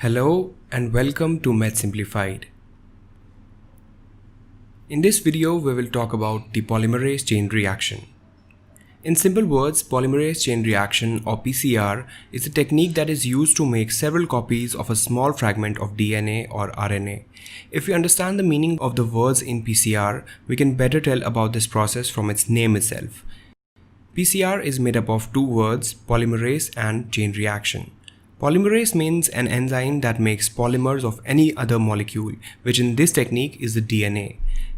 Hello and welcome to Simplified. In this video, we will talk about the polymerase chain reaction. In simple words, polymerase chain reaction or PCR is a technique that is used to make several copies of a small fragment of DNA or RNA. If we understand the meaning of the words in PCR, we can better tell about this process from its name itself. PCR is made up of two words, polymerase and chain reaction. Polymerase means an enzyme that makes polymers of any other molecule, which in this technique is the DNA.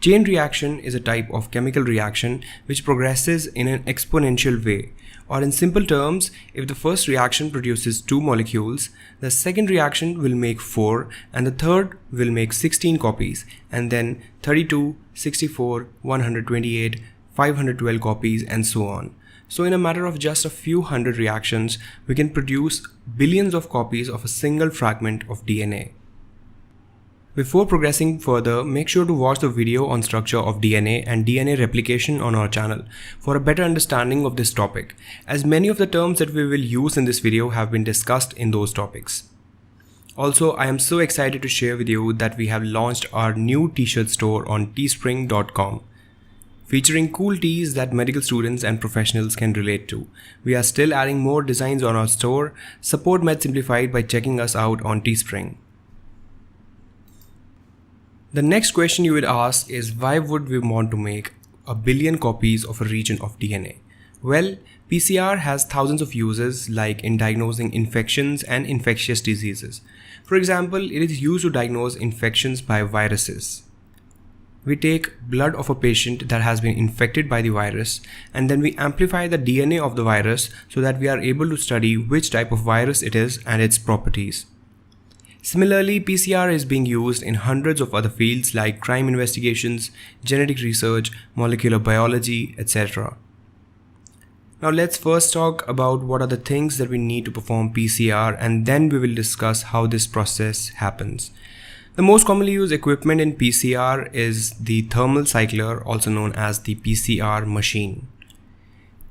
Chain reaction is a type of chemical reaction which progresses in an exponential way. Or in simple terms, if the first reaction produces 2 molecules, the second reaction will make 4 and the third will make 16 copies, and then 32, 64, 128, 512 copies and so on. So in a matter of just a few hundred reactions, we can produce billions of copies of a single fragment of DNA. Before progressing further, make sure to watch the video on structure of DNA and DNA replication on our channel for a better understanding of this topic, as many of the terms that we will use in this video have been discussed in those topics. Also, I am so excited to share with you that we have launched our new t-shirt store on teespring.com. Featuring cool tees that medical students and professionals can relate to. We are still adding more designs on our store. Support Simplified by checking us out on Teespring. The next question you would ask is, why would we want to make a billion copies of a region of DNA? Well, PCR has thousands of uses, like in diagnosing infections and infectious diseases. For example, it is used to diagnose infections by viruses. We take blood of a patient that has been infected by the virus, and then we amplify the DNA of the virus so that we are able to study which type of virus it is and its properties. Similarly, PCR is being used in hundreds of other fields like crime investigations, genetic research, molecular biology, etc. Now let's first talk about what are the things that we need to perform PCR, and then we will discuss how this process happens. The most commonly used equipment in PCR is the thermal cycler, also known as the PCR machine.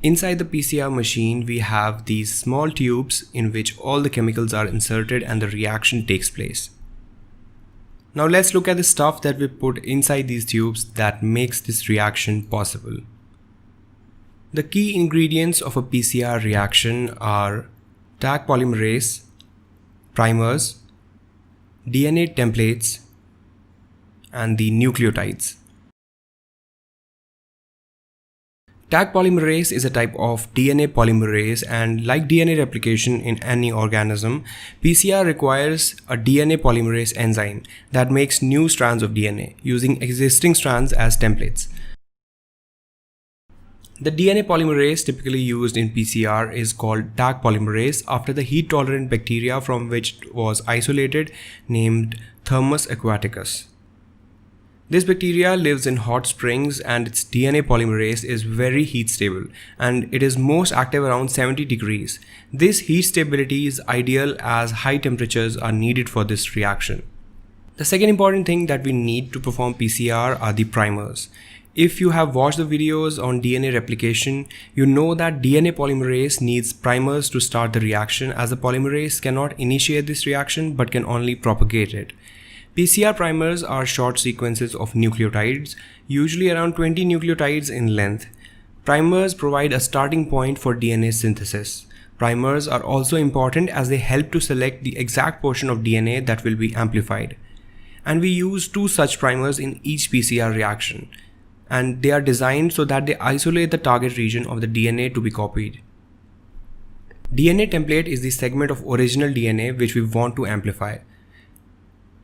Inside the PCR machine, we have these small tubes in which all the chemicals are inserted and the reaction takes place. Now let's look at the stuff that we put inside these tubes that makes this reaction possible. The key ingredients of a PCR reaction are Taq polymerase, primers, DNA templates, and the nucleotides. Taq polymerase is a type of DNA polymerase, and like DNA replication in any organism, PCR requires a DNA polymerase enzyme that makes new strands of DNA using existing strands as templates. The DNA polymerase typically used in PCR is called Taq polymerase after the heat-tolerant bacteria from which it was isolated, named Thermus aquaticus. This bacteria lives in hot springs, and its DNA polymerase is very heat stable, and it is most active around 70 degrees. This heat stability is ideal as high temperatures are needed for this reaction. The second important thing that we need to perform PCR are the primers. If you have watched the videos on DNA replication, you know that DNA polymerase needs primers to start the reaction, as the polymerase cannot initiate this reaction but can only propagate it. PCR primers are short sequences of nucleotides, usually around 20 nucleotides in length. Primers provide a starting point for DNA synthesis. Primers are also important as they help to select the exact portion of DNA that will be amplified. And we use 2 such primers in each PCR reaction, and they are designed so that they isolate the target region of the DNA to be copied. DNA template is the segment of original DNA which we want to amplify.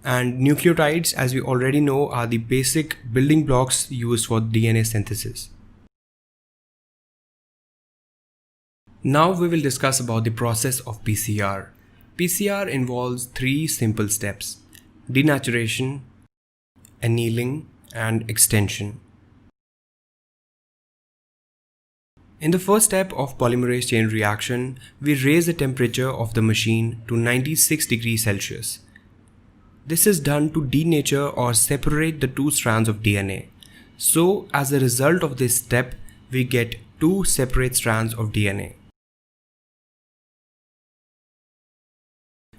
And nucleotides, as we already know, are the basic building blocks used for DNA synthesis. Now we will discuss about the process of PCR. PCR involves 3 simple steps: denaturation, annealing, and extension. In the first step of polymerase chain reaction, we raise the temperature of the machine to 96 degrees Celsius. This is done to denature or separate the 2 strands of DNA. So, as a result of this step, we get 2 separate strands of DNA.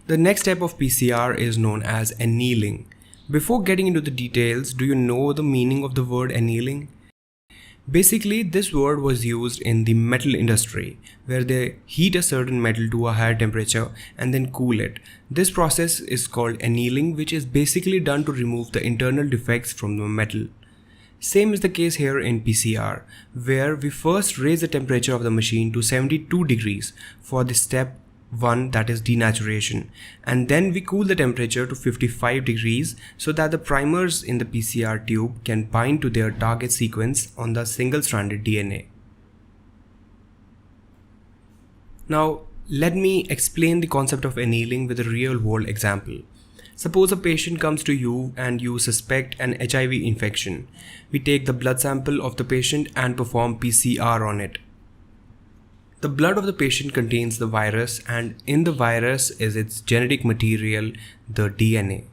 The next step of PCR is known as annealing. Before getting into the details, do you know the meaning of the word annealing? Basically, this word was used in the metal industry, where they heat a certain metal to a higher temperature and then cool it. This process is called annealing, which is basically done to remove the internal defects from the metal. Same is the case here in PCR, where we first raise the temperature of the machine to 72 degrees for the step 1, that is denaturation, and then we cool the temperature to 55 degrees so that the primers in the PCR tube can bind to their target sequence on the single-stranded DNA. Now let me explain the concept of annealing with a real-world example. Suppose a patient comes to you and you suspect an HIV infection. We take the blood sample of the patient and perform PCR on it. The blood of the patient contains the virus, and in the virus is its genetic material, the DNA.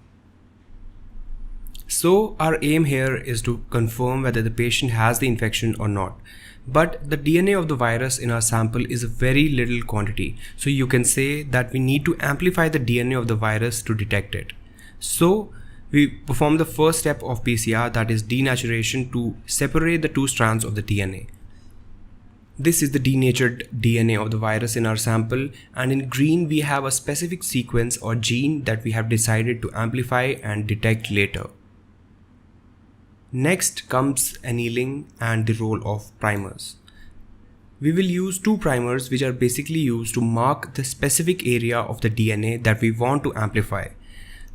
So our aim here is to confirm whether the patient has the infection or not. But the DNA of the virus in our sample is a very little quantity, so you can say that we need to amplify the DNA of the virus to detect it. So we perform the first step of PCR, that is denaturation, to separate the two strands of the DNA. This is the denatured DNA of the virus in our sample, and in green we have a specific sequence or gene that we have decided to amplify and detect later. Next comes annealing and the role of primers. We will use two primers which are basically used to mark the specific area of the DNA that we want to amplify.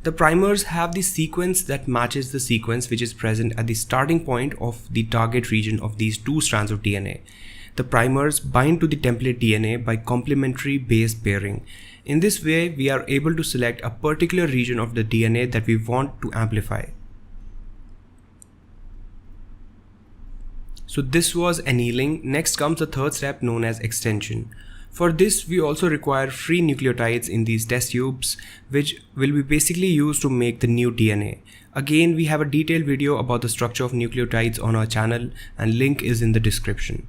The primers have the sequence that matches the sequence which is present at the starting point of the target region of these two strands of DNA. The primers bind to the template DNA by complementary base pairing. In this way, we are able to select a particular region of the DNA that we want to amplify. So this was annealing. Next comes the third step, known as extension. For this, we also require free nucleotides in these test tubes, which will be basically used to make the new DNA. Again, we have a detailed video about the structure of nucleotides on our channel, and link is in the description.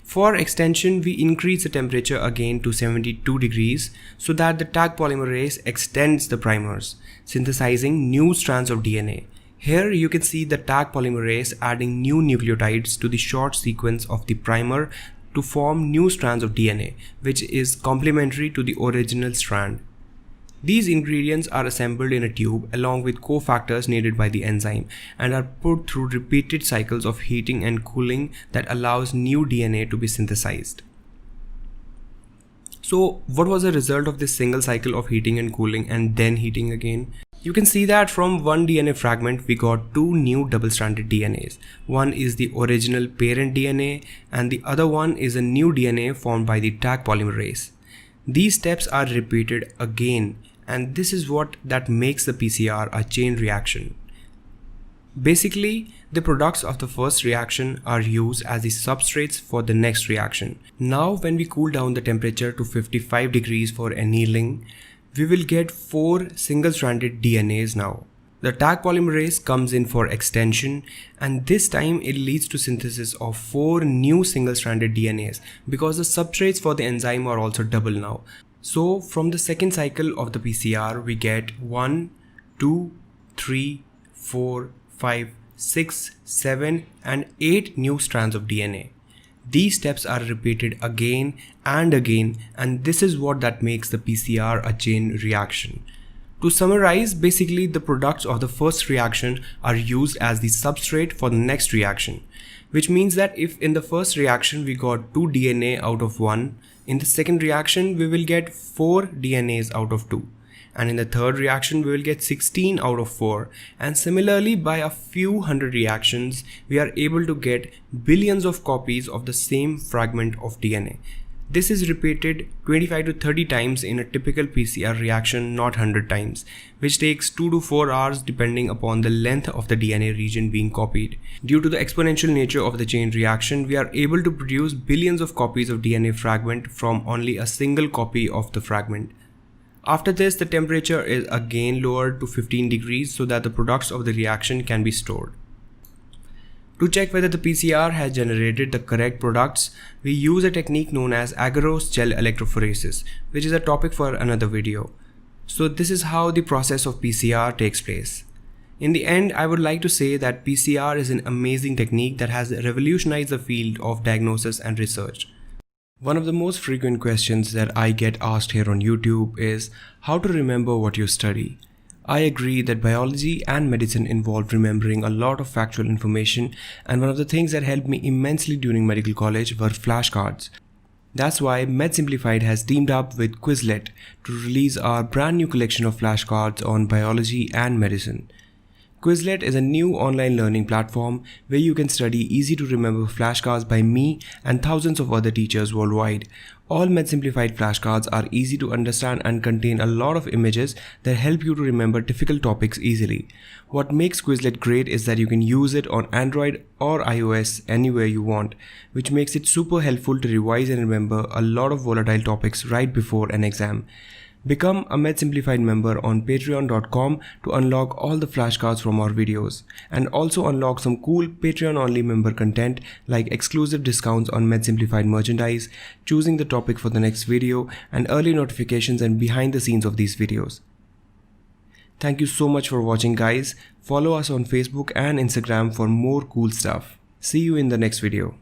For extension, we increase the temperature again to 72 degrees so that the Taq polymerase extends the primers, synthesizing new strands of DNA. Here you can see the Taq polymerase adding new nucleotides to the short sequence of the primer to form new strands of DNA, which is complementary to the original strand. These ingredients are assembled in a tube along with cofactors needed by the enzyme and are put through repeated cycles of heating and cooling that allows new DNA to be synthesized. So what was the result of this single cycle of heating and cooling and then heating again? You can see that from one DNA fragment we got two new double-stranded DNAs. One is the original parent DNA and the other one is a new DNA formed by the Taq polymerase. These steps are repeated again, and this is what that makes the PCR a chain reaction. Basically, the products of the first reaction are used as the substrates for the next reaction. Now when we cool down the temperature to 55 degrees for annealing, we will get 4 single-stranded DNAs now. The Taq polymerase comes in for extension, and this time it leads to synthesis of 4 new single-stranded DNAs because the substrates for the enzyme are also double now. So from the second cycle of the PCR we get 1, 2, 3, 4, 5, 6, 7 and 8 new strands of DNA. These steps are repeated again and again, and this is what that makes the PCR a chain reaction. To summarize, basically the products of the first reaction are used as the substrate for the next reaction, which means that if in the first reaction we got 2 DNA out of 1, in the second reaction we will get 4 DNAs out of 2, and in the third reaction we will get 16 out of 4, and similarly by a few hundred reactions we are able to get billions of copies of the same fragment of DNA. This is repeated 25 to 30 times in a typical PCR reaction, not 100 times, which takes 2 to 4 hours depending upon the length of the DNA region being copied. Due to the exponential nature of the chain reaction, we are able to produce billions of copies of DNA fragment from only a single copy of the fragment. After this, the temperature is again lowered to 15 degrees so that the products of the reaction can be stored. To check whether the PCR has generated the correct products, we use a technique known as agarose gel electrophoresis, which is a topic for another video. So this is how the process of PCR takes place. In the end, I would like to say that PCR is an amazing technique that has revolutionized the field of diagnosis and research. One of the most frequent questions that I get asked here on YouTube is how to remember what you study. I agree that biology and medicine involve remembering a lot of factual information, and one of the things that helped me immensely during medical college were flashcards. That's why Simplified has teamed up with Quizlet to release our brand new collection of flashcards on biology and medicine. Quizlet is a new online learning platform where you can study easy to remember flashcards by me and thousands of other teachers worldwide. All Simplified flashcards are easy to understand and contain a lot of images that help you to remember difficult topics easily. What makes Quizlet great is that you can use it on Android or iOS anywhere you want, which makes it super helpful to revise and remember a lot of volatile topics right before an exam. Become a Simplified member on patreon.com to unlock all the flashcards from our videos, and also unlock some cool Patreon only member content like exclusive discounts on Simplified merchandise, choosing the topic for the next video, and early notifications and behind the scenes of these videos. Thank you so much for watching, guys. Follow us on Facebook and Instagram for more cool stuff. See you in the next video.